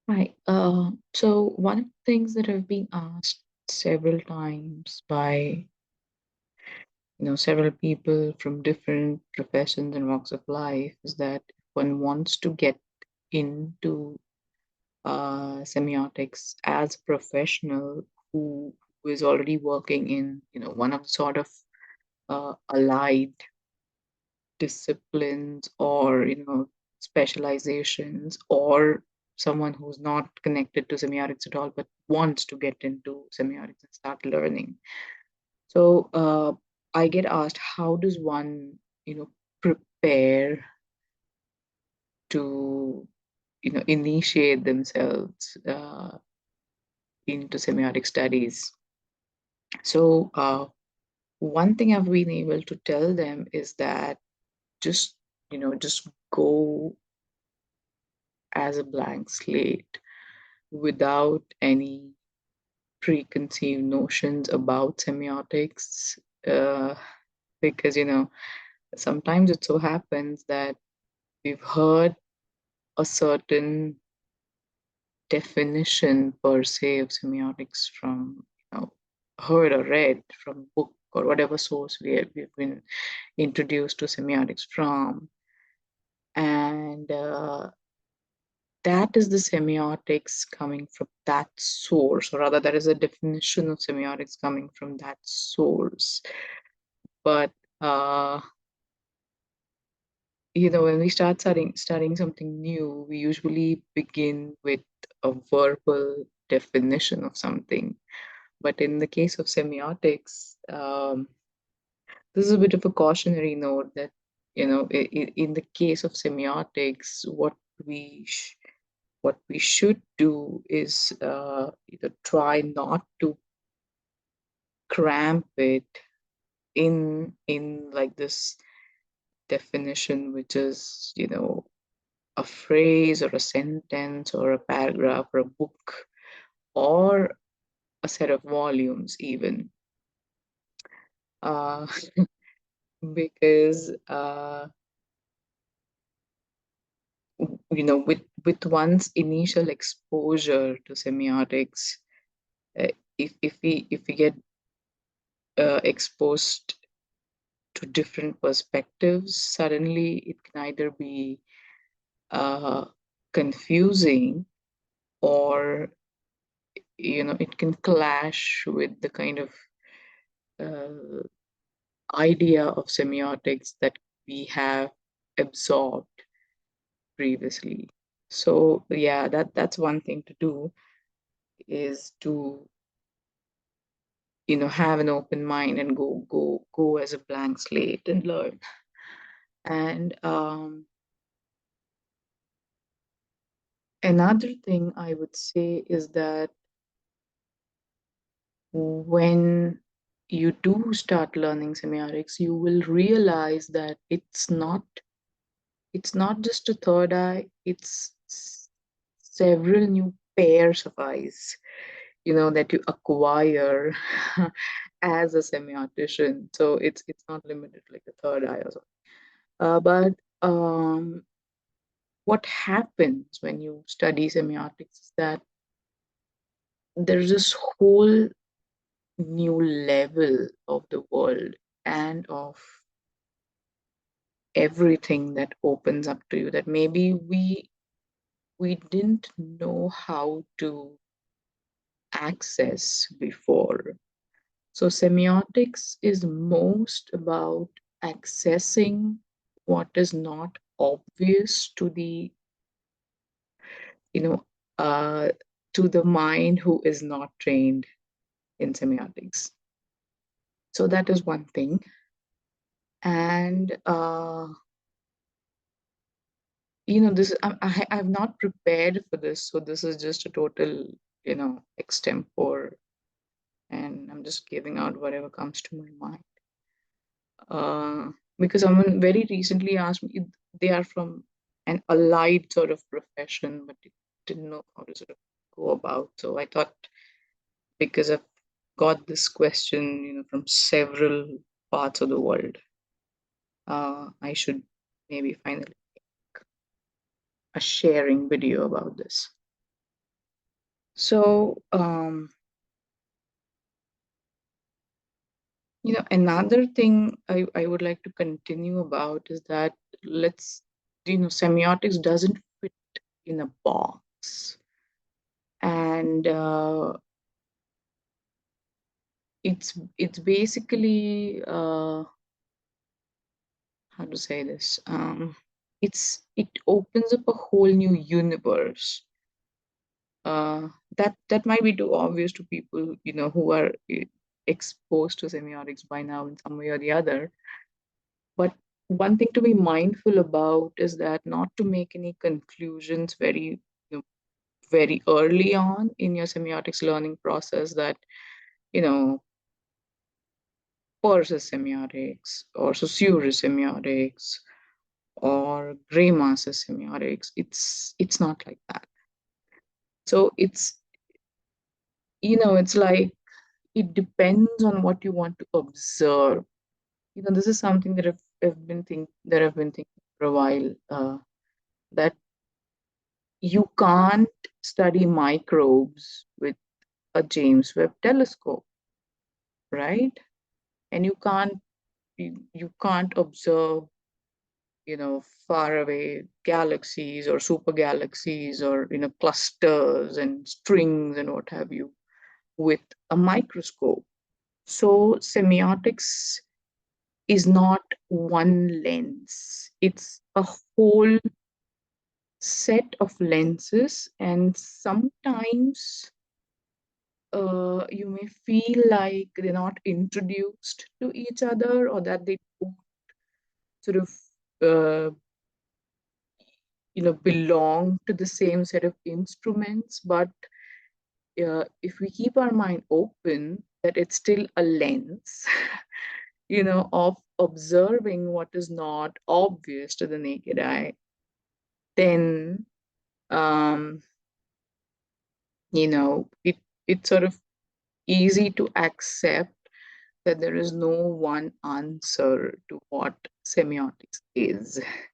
Right. So one of the things that have been asked several times by several people from different professions and walks of life is that if one wants to get into semiotics as a professional who is already working in one of the sort of allied disciplines or specializations, or someone who's not connected to semiotics at all but wants to get into semiotics and start learning. So I get asked, how does one prepare to initiate themselves into semiotic studies. So one thing I've been able to tell them is that just go as a blank slate without any preconceived notions about semiotics, uh, because sometimes it so happens that we've heard a certain definition per se of semiotics from heard or read from book or whatever source we've been introduced to semiotics from, and that is the semiotics coming from that source, or rather that is a definition of semiotics coming from that source. But uh, when we start studying something new, we usually begin with a verbal definition of something. But in the case of semiotics, this is a bit of a cautionary note that, in the case of semiotics, what we should do is try not to cramp it in like this definition, which is, a phrase or a sentence or a paragraph or a book or a set of volumes even. Uh, because with one's initial exposure to semiotics, if we get exposed to different perspectives, suddenly it can either be uh, confusing, or it can clash with the kind of uh, idea of semiotics that we have absorbed previously. So yeah, that's one thing to do, is to have an open mind and go as a blank slate and learn. And another thing I would say is that when you do start learning semiotics, you will realize that it's not just a third eye, it's several new pairs of eyes, that you acquire as a semiotician. So it's not limited like a third eye or so. But what happens when you study semiotics is that there's this whole new level of the world and of everything that opens up to you that maybe we didn't know how to access before. So semiotics is most about accessing what is not obvious to the you know uh, to the mind who is not trained in semiotics. So that is one thing. And this I've not prepared for this, so this is just a total extempore, and I'm just giving out whatever comes to my mind. uh, because someone very recently asked me, they are from an allied sort of profession but didn't know how to sort of go about. So I thought, because I've got this question from several parts of the world, I should maybe finally make a sharing video about this. So, another thing I would like to continue about is that let's, semiotics doesn't fit in a box. And it's basically, how to say this? It opens up a whole new universe. That might be too obvious to people, who are exposed to semiotics by now in some way or the other. But one thing to be mindful about is that not to make any conclusions very early on in your semiotics learning process, that, you know, Peirce is semiotics or Saussure is semiotics or Greimas is semiotics. It's not like that. So it's like it depends on what you want to observe. This is something that I've been thinking for a while. That you can't study microbes with a James Webb telescope, right? And you can't observe, far away galaxies or super galaxies or clusters and strings and what have you with a microscope. So semiotics is not one lens. It's a whole set of lenses, and sometimes you may feel like they're not introduced to each other, or that they don't sort of uh, belong to the same set of instruments. But if we keep our mind open, that it's still a lens, of observing what is not obvious to the naked eye, then um, it's sort of easy to accept that there is no one answer to what semiotics is.